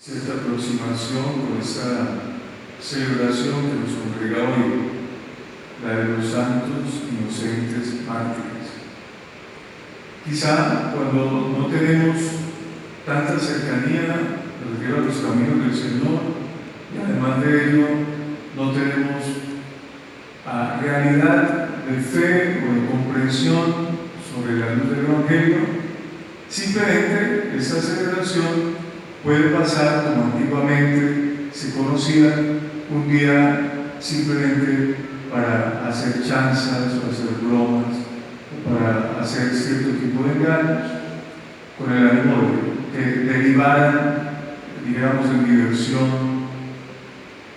cierta aproximación con esta celebración que nos congrega hoy, la de los santos inocentes mártires. Quizá cuando no tenemos tanta cercanía, me refiero a los caminos del Señor, y además de ello no tenemos realidad de fe o de comprensión sobre la luz del Evangelio, simplemente esta celebración puede pasar como antiguamente se conocía, un día simplemente para hacer chanzas o hacer bromas o para hacer cierto tipo de engaños con el ánimo de que derivaran, digamos, en diversión.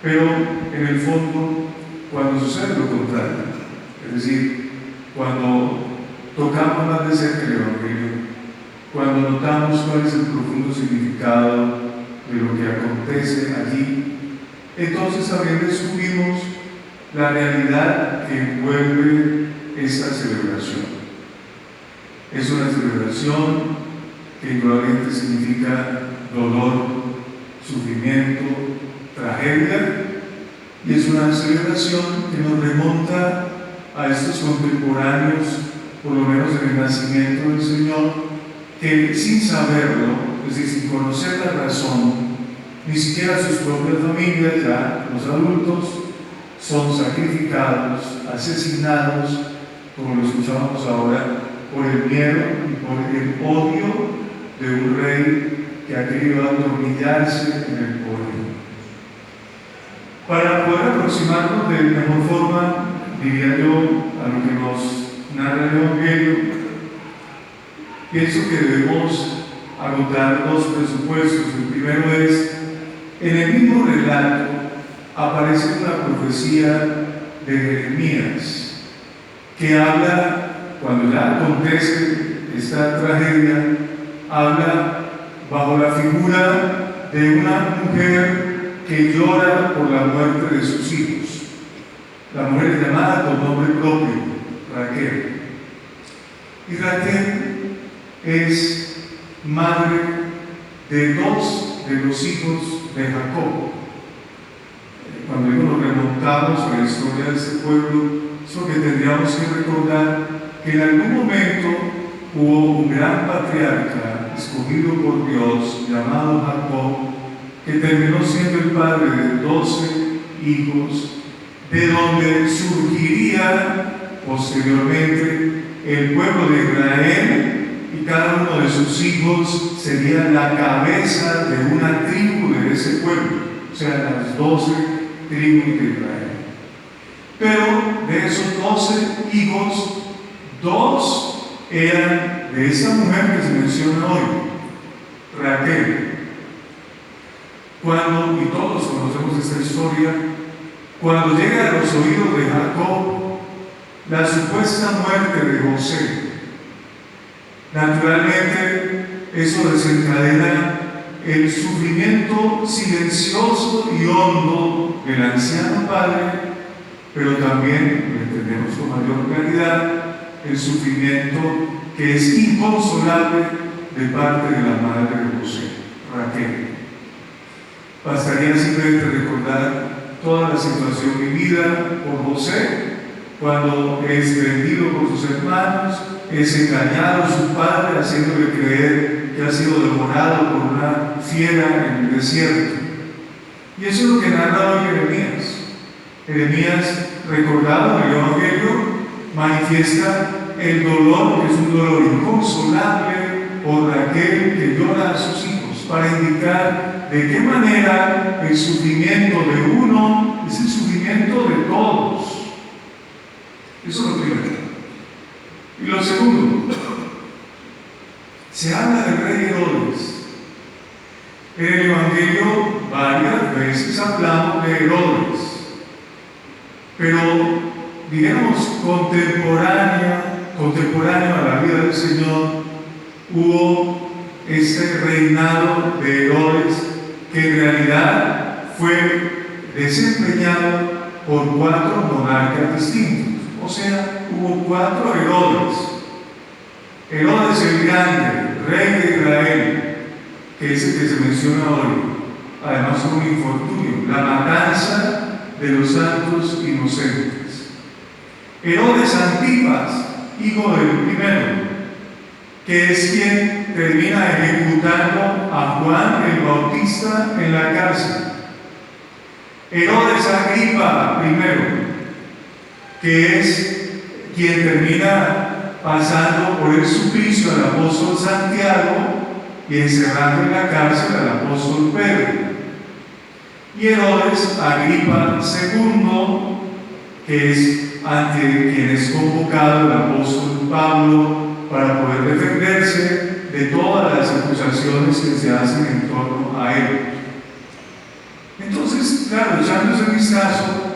Pero en el fondo, cuando sucede lo contrario, es decir, cuando tocamos más de cerca el Evangelio, cuando notamos cuál es el profundo significado de lo que acontece allí, entonces también descubrimos la realidad que envuelve esta celebración. Es una celebración que indudablemente significa dolor, sufrimiento, tragedia, y es una celebración que nos remonta a estos contemporáneos, por lo menos en el nacimiento del Señor, que sin saberlo, es decir, sin conocer la razón, ni siquiera sus propias familias, ya los adultos, son sacrificados, asesinados, como lo escuchábamos ahora, por el miedo y por el odio de un rey que ha querido atornillarse en el poder. Para poder aproximarnos de mejor forma, diría yo, a lo que nos narra el Evangelio, pienso que debemos agotar dos presupuestos. El primero es, en el mismo relato aparece una profecía de Jeremías que habla, cuando ya acontece esta tragedia, habla bajo la figura de una mujer que llora por la muerte de sus hijos. La mujer llamada con nombre propio, Raquel. Y Raquel es madre de dos de los hijos de Jacob. Cuando nos remontamos a la historia de este pueblo, es lo que tendríamos que recordar, que en algún momento hubo un gran patriarca escogido por Dios llamado Jacob, que terminó siendo el padre de 12 hijos, de donde surgiría posteriormente el pueblo de Israel, y cada uno de sus hijos sería la cabeza de una tribu de ese pueblo, o sea, las 12 tribus de Israel. Pero de esos 12 hijos, 2 eran de esa mujer que se menciona hoy, Raquel. Y todos conocemos esta historia, cuando llega a los oídos de Jacob la supuesta muerte de José, naturalmente eso desencadena el sufrimiento silencioso y hondo del anciano padre, pero también, lo entendemos con mayor claridad, el sufrimiento que es inconsolable de parte de la madre de José, Raquel. Bastaría simplemente recordar toda la situación vivida por José, cuando es vendido por sus hermanos, es engañado su padre, haciéndole creer que ha sido devorado por una fiera en el desierto. Y eso es lo que narra hoy Jeremías. Jeremías, recordado en el Evangelio, manifiesta el dolor, que es un dolor inconsolable, por aquel que llora a sus hijos, para indicar de qué manera el sufrimiento de uno es el sufrimiento de todos. Eso es lo primero. Y lo segundo, se habla del rey Herodes. En el Evangelio varias veces hablamos de Herodes, pero digamos contemporáneo a la vida del Señor, hubo este reinado de Herodes que en realidad fue desempeñado por 4 monarcas distintos. O sea, hubo 4 Herodes. Herodes el Grande, rey de Israel, que es el que se menciona hoy. además con un infortunio, la matanza de los santos inocentes. Herodes Antipas, hijo del primero, que es quien termina ejecutando a Juan el Bautista en la cárcel. Herodes Agripa primero, que es quien termina pasando por el suplicio al apóstol Santiago y encerrando en la cárcel al apóstol Pedro. Y Herodes Agripa II, que es ante quien es convocado el apóstol Pablo para poder defenderse de todas las acusaciones que se hacen en torno a él. Entonces, claro, echando ese vistazo,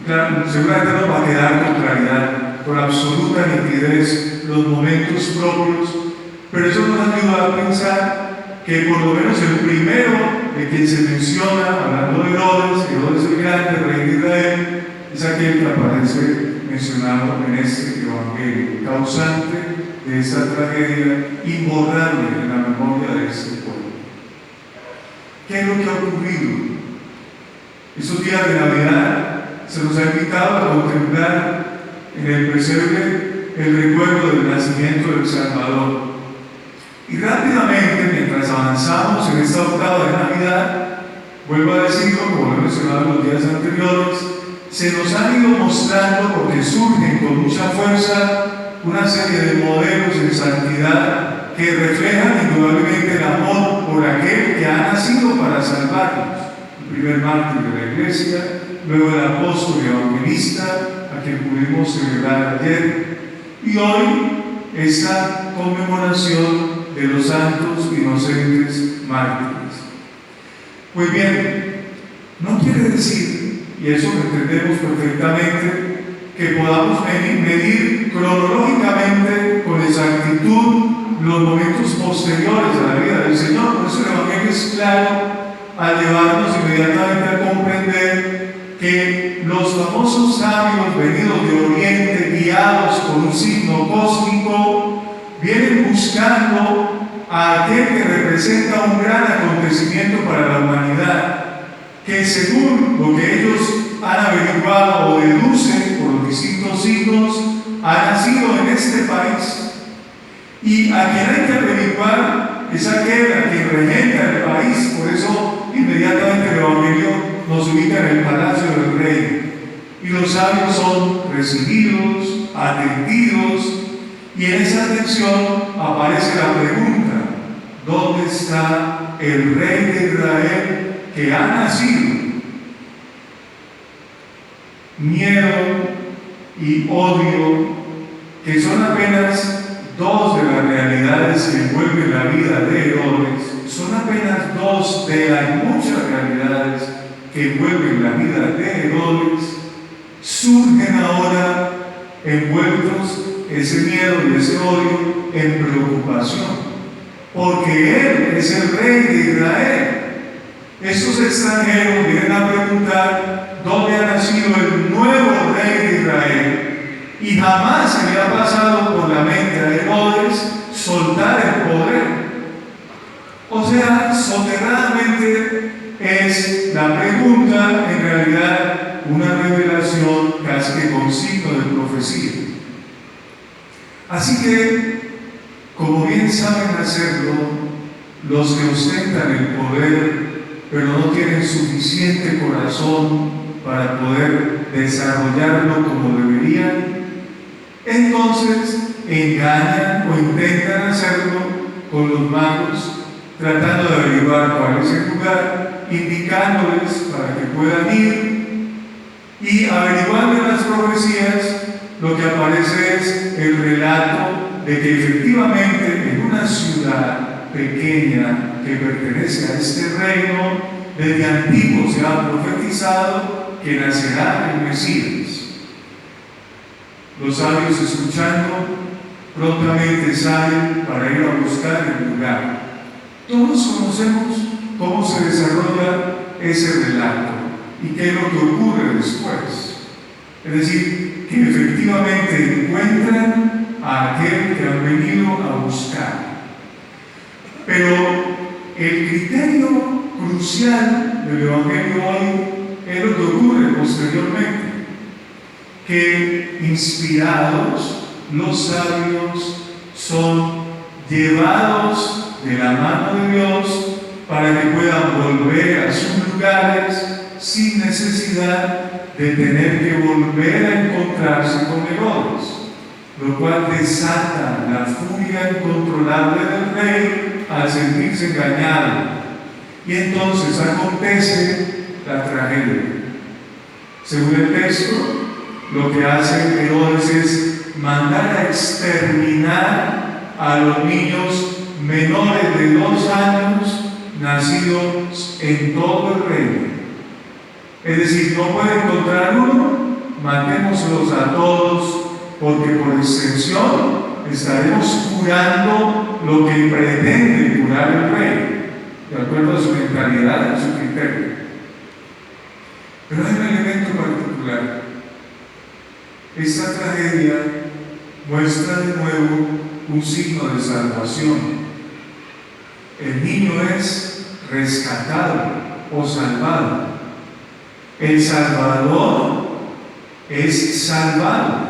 claro, seguramente nos va a quedar con claridad, con absoluta nitidez, los momentos propios, pero eso nos ayuda a pensar que por lo menos el primero de quien se menciona, hablando de Herodes el Grande, rey de Israel, es aquel que aparece mencionado en este Evangelio, causante de esta tragedia imborrable en la memoria de este pueblo. ¿Qué es lo que ha ocurrido? Estos días de Navidad se nos ha invitado a contemplar en el pesebre el recuerdo del nacimiento del Salvador. Y rápidamente, mientras avanzamos en esta octava de Navidad, vuelvo a decirlo, como lo he mencionado en los días anteriores, se nos han ido mostrando, porque surgen con mucha fuerza, una serie de modelos de santidad que reflejan indudablemente el amor por aquel que ha nacido para salvarnos. El primer mártir de la Iglesia, luego el apóstol y evangelista, a quien pudimos celebrar ayer, y hoy esta conmemoración de los santos inocentes mártires. Pues bien, no quiere decir, y eso lo entendemos perfectamente, que podamos medir cronológicamente con exactitud los momentos posteriores a la vida del Señor. Por eso el Evangelio es claro al llevarnos inmediatamente a comprender que los famosos sabios venidos de Oriente, guiados por un signo cósmico, vienen buscando a aquel que representa un gran acontecimiento para la humanidad, que según lo que ellos han averiguado o deducen por los distintos signos, ha nacido en este país. Y a quien hay que averiguar es aquel a quien regenta el país. Por eso inmediatamente el Evangelio nos ubica en el palacio del rey. Y los sabios son recibidos, atendidos, y en esa atención aparece la pregunta: ¿dónde está el rey de Israel que ha nacido? Miedo y odio, que son apenas dos de las realidades que envuelven la vida de Herodes, son apenas dos de las muchas realidades que envuelven la vida de Herodes, surgen ahora envueltos ese miedo y ese odio en preocupación, porque Él es el rey de Israel. Estos extranjeros vienen a preguntar dónde ha nacido el nuevo rey de Israel, y jamás se le ha pasado por la mente a Herodes soltar el poder. O sea, soterradamente es la pregunta en realidad una revelación casi que con signo de profecía. Así que, como bien saben hacerlo los que ostentan el poder, pero no tienen suficiente corazón para poder desarrollarlo como deberían, entonces engañan o intentan hacerlo con los magos, tratando de averiguar cuál es el lugar, indicándoles para que puedan ir, y averiguando en las profecías lo que aparece es el relato de que efectivamente en una ciudad pequeña que pertenece a este reino, desde antiguo se ha profetizado que nacerá el Mesías. Los sabios, escuchando, prontamente salen para ir a buscar el lugar. Todos conocemos cómo se desarrolla ese relato y qué es lo que ocurre después. Es decir, que efectivamente encuentran a aquel que han venido a buscar. Pero el criterio crucial del Evangelio hoy es lo que ocurre posteriormente, que inspirados los sabios son llevados de la mano de Dios para que puedan volver a sus lugares sin necesidad de tener que volver a encontrarse con Herodes, lo cual desata la furia incontrolable del rey al sentirse engañado. Y entonces acontece la tragedia. Según el texto, lo que hace Herodes es mandar a exterminar a los niños menores de 2 años nacidos en todo el reino. Es decir, no puede encontrar uno, matémoslos a todos, porque por extensión estaremos curando lo que pretende curar el rey, de acuerdo a su mentalidad y a su criterio. Pero hay un elemento particular. Esta tragedia muestra de nuevo un signo de salvación. El niño es rescatado o salvado. El Salvador es salvado.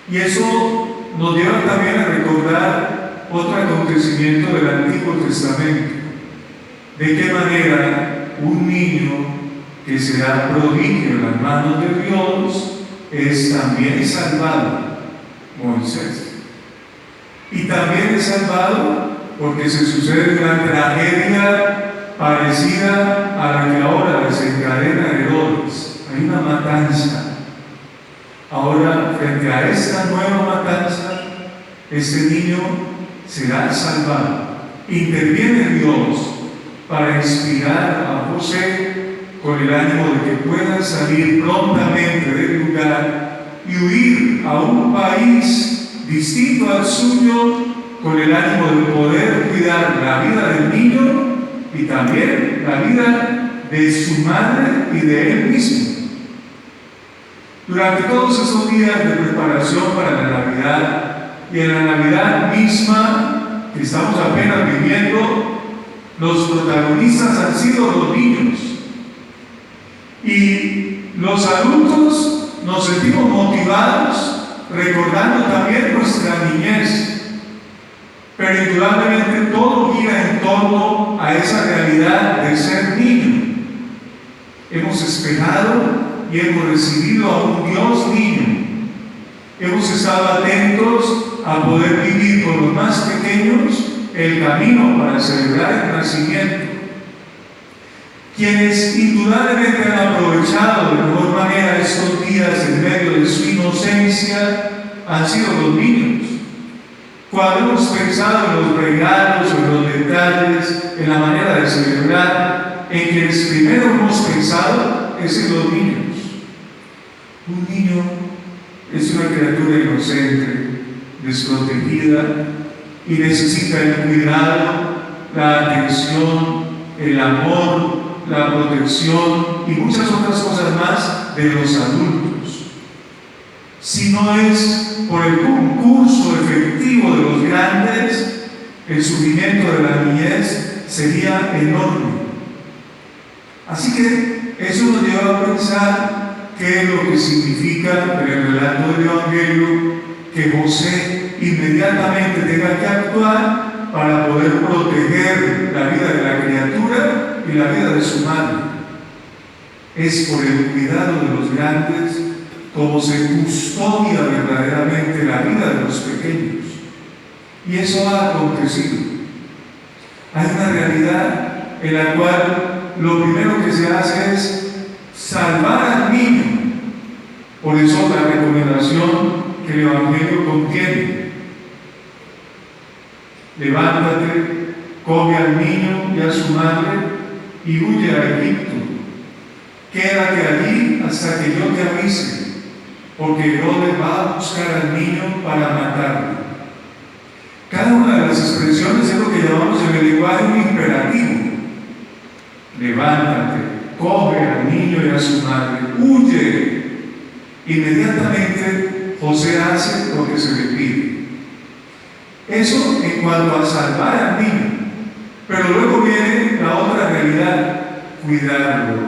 Y eso nos lleva también a recordar otro acontecimiento del Antiguo Testamento. De qué manera un niño que será prodigio en las manos de Dios es también salvado, Moisés. Y también es salvado porque se sucede una tragedia parecida a la que ahora desencadena Herodes. Hay una matanza. Ahora, frente a esta nueva matanza, este niño será salvado. Interviene Dios para inspirar a José con el ánimo de que puedan salir prontamente del lugar y huir a un país distinto al suyo, con el ánimo de poder cuidar la vida del niño y también la vida de su madre y de él mismo. Durante todos esos días de preparación para la Navidad y en la Navidad misma que estamos apenas viviendo, los protagonistas han sido los niños. Y los adultos nos sentimos motivados recordando también nuestra niñez. Pero indudablemente todo gira en torno a esa realidad de ser niño. Hemos esperado y hemos recibido a un Dios niño. Hemos estado atentos a poder vivir con los más pequeños el camino para celebrar el nacimiento. Quienes indudablemente han aprovechado de mejor manera estos días en medio de su inocencia han sido los niños. Cuando hemos pensado en los regalos, en los detalles, en la manera de celebrar, en quienes primero hemos pensado es en los niños. Un niño es una criatura inocente, desprotegida y necesita el cuidado, la atención, el amor, la protección y muchas otras cosas más de los adultos. Si no es por el concurso efectivo de los grandes, el sufrimiento de la niñez sería enorme. Así que eso nos lleva a pensar qué es lo que significa en el relato del Evangelio que José inmediatamente tenga que actuar para poder proteger la vida de la criatura y la vida de su madre. Es por el cuidado de los grandes como se custodia verdaderamente la vida de los pequeños. Y eso ha acontecido. Hay una realidad en la cual lo primero que se hace es salvar al niño. Por eso la recomendación que el Evangelio contiene: levántate, coge al niño y a su madre y huye a Egipto. Quédate allí hasta que yo te avise, porque Herodes va a buscar al niño para matarlo. Cada una de las expresiones es lo que llamamos en el lenguaje un imperativo. Levántate, coge al niño y a su madre, huye. Inmediatamente José hace lo que se le pide. Eso en cuanto a salvar al niño. Pero luego viene la otra realidad, cuidarlo.